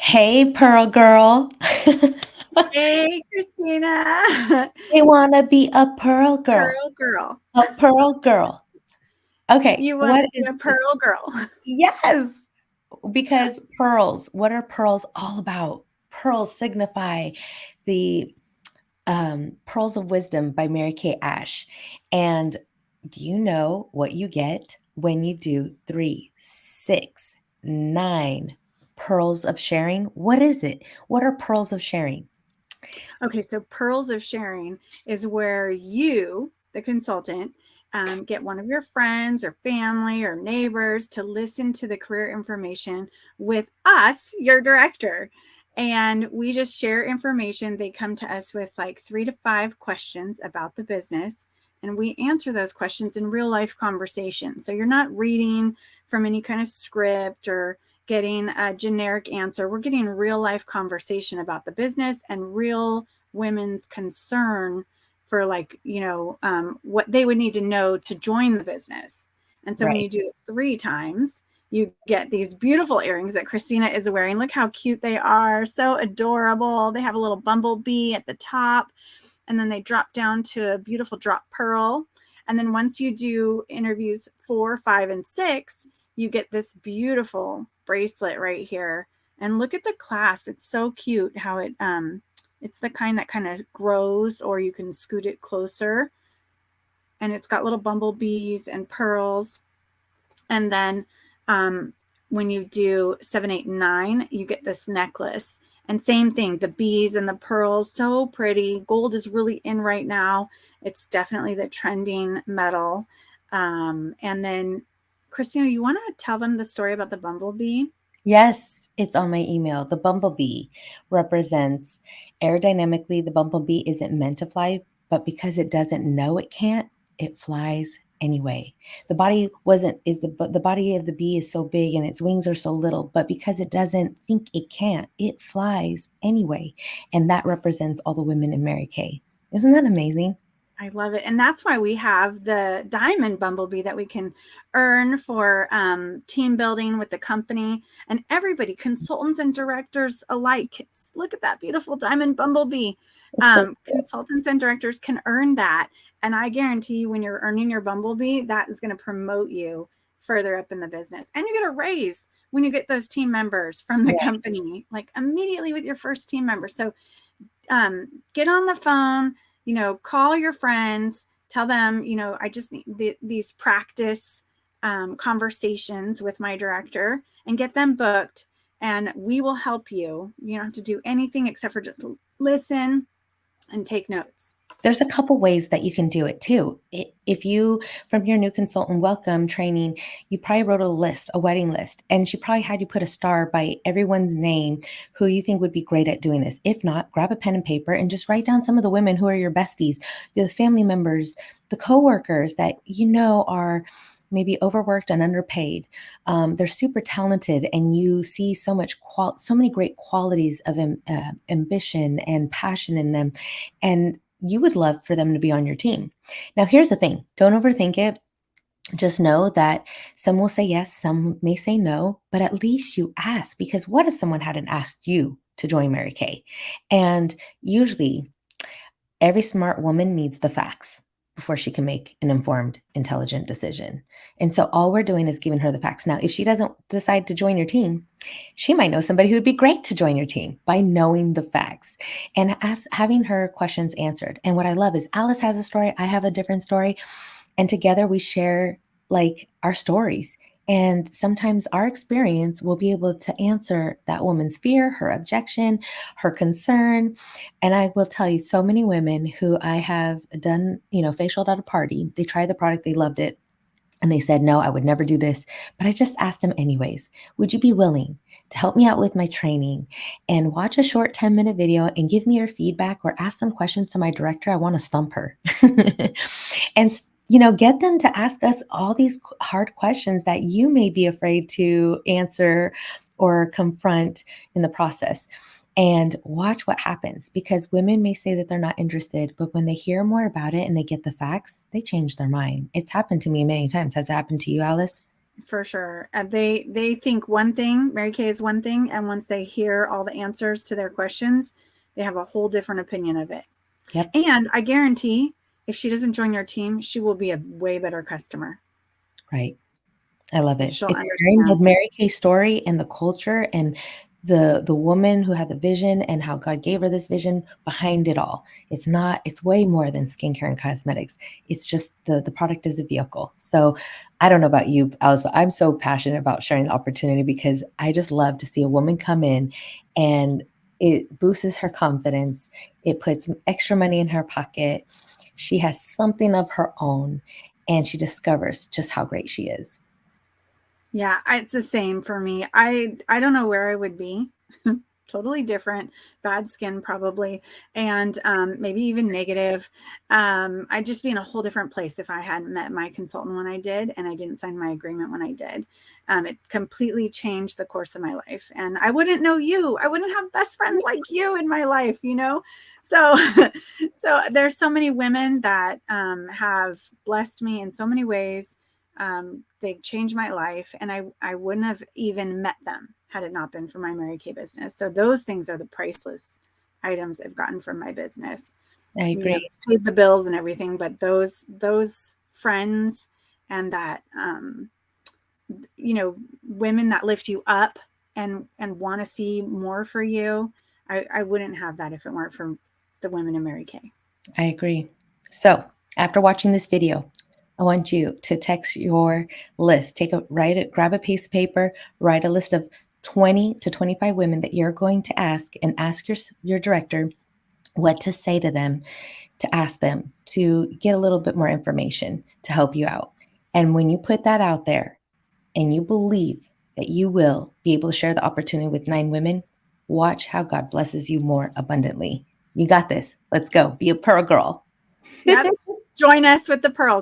Hey, Pearl Girl. Hey, Christina. I want to be a Pearl Girl. Pearl girl. A Pearl Girl. Okay, You want what to be is a this? pearl girl. Yes, because pearls, what are pearls all about? Pearls signify the Pearls of Wisdom by Mary Kay Ash. And do you know what you get when you do 3, 6, 9 pearls of sharing? What is it? What are pearls of sharing? Okay, so pearls of sharing is where you, the consultant, get one of your friends or family or neighbors to listen to the career information with us, your director. And we just share information. They come to us with like 3 to 5 questions about the business. And we answer those questions in real life conversation. So you're not reading from any kind of script or getting a generic answer. We're getting real life conversation about the business and real women's concern for what they would need to know to join the business. And so when Right. you do it 3 times, you get these beautiful earrings that Christina is wearing. Look how cute they are. So adorable. They have a little bumblebee at the top, and then they drop down to a beautiful drop pearl. And then once you do interviews 4, 5, and 6, you get this beautiful bracelet right here. And look at the clasp. It's so cute how it's the kind that kind of grows, or you can scoot it closer. And it's got little bumblebees and pearls. And then when you do 7, 8, 9, you get this necklace. And same thing, the bees and the pearls, so pretty. Gold is really in right now. It's definitely the trending metal. And then, Christina, you want to tell them the story about the bumblebee? Yes, it's on my email. The bumblebee represents aerodynamically, the bumblebee isn't meant to fly, but because it doesn't know it can't, it flies anyway. The body wasn't is the body of the bee is so big and its wings are so little, but because it doesn't think it can't, it flies anyway. And that represents all the women in Mary Kay. Isn't that amazing? I love it. And that's why we have the diamond bumblebee that we can earn for team building with the company and everybody, consultants and directors alike. Look at that beautiful diamond bumblebee. It's so Consultants and directors can earn that. And I guarantee you, when you're earning your bumblebee, that is going to promote you further up in the business. And you get a raise when you get those team members from the right. company, like immediately with your first team member. So get on the phone, call your friends, tell them, I just need these practice conversations with my director and get them booked. And we will help you. You don't have to do anything except for just listen and take notes. There's a couple ways that you can do it too. If you, from your new consultant welcome training, you probably wrote a list, a wedding list, and she probably had you put a star by everyone's name who you think would be great at doing this. If not, grab a pen and paper and just write down some of the women who are your besties, the family members, the coworkers that you know are maybe overworked and underpaid. They're super talented, and you see so many great qualities of ambition and passion in them, and you would love for them to be on your team. Now, here's the thing, don't overthink it. Just know that some will say yes, some may say no, but at least you ask, because what if someone hadn't asked you to join Mary Kay? And usually, every smart woman needs the facts before she can make an informed, intelligent decision. And so all we're doing is giving her the facts. Now, if she doesn't decide to join your team, she might know somebody who would be great to join your team by knowing the facts and having her questions answered. And what I love is Alice has a story, I have a different story, and together we share like our stories. And sometimes our experience will be able to answer that woman's fear, her objection, her concern. And I will tell you, so many women who I have done, facialed at a party, they tried the product, they loved it. And they said, no, I would never do this. But I just asked them anyways, would you be willing to help me out with my training and watch a short 10-minute video and give me your feedback or ask some questions to my director? I want to stump her. And get them to ask us all these hard questions that you may be afraid to answer or confront in the process, and watch what happens, because women may say that they're not interested, but when they hear more about it and they get the facts, they change their mind. It's happened to me many times. Has it happened to you, Alice? For sure. And they think one thing, Mary Kay is one thing, and once they hear all the answers to their questions, they have a whole different opinion of it. Yep. And I guarantee if she doesn't join your team, she will be a way better customer. Right. I love And it. she'll It's sharing the understand. Mary Kay story and the culture and the woman who had the vision and how God gave her this vision behind it all. It's way more than skincare and cosmetics. It's just the product is a vehicle. So I don't know about you, Alice, but I'm so passionate about sharing the opportunity because I just love to see a woman come in and it boosts her confidence. It puts extra money in her pocket. She has something of her own and she discovers just how great she is. Yeah, it's the same for me. I don't know where I would be. Totally different, bad skin probably, and maybe even negative. I'd just be in a whole different place if I hadn't met my consultant when I did, and I didn't sign my agreement when I did. It completely changed the course of my life, and I wouldn't know you. I wouldn't have best friends like you in my life, you know. So, so there's so many women that have blessed me in so many ways. They've changed my life, and I wouldn't have even met them had it not been for my Mary Kay business. So those things are the priceless items I've gotten from my business. I You know, agree. it's paid the bills and everything, but those friends and that you know, women that lift you up and want to see more for you, I wouldn't have that if it weren't for the women in Mary Kay. I agree. So after watching this video, I want you to text your list. Grab a piece of paper, write a list of 20 to 25 women that you're going to ask and ask your director what to say to them, to ask them to get a little bit more information to help you out. And when you put that out there and you believe that you will be able to share the opportunity with 9 women, watch how God blesses you more abundantly. You got this. Let's go. Be a pearl girl. Yep. Join us with the Pearl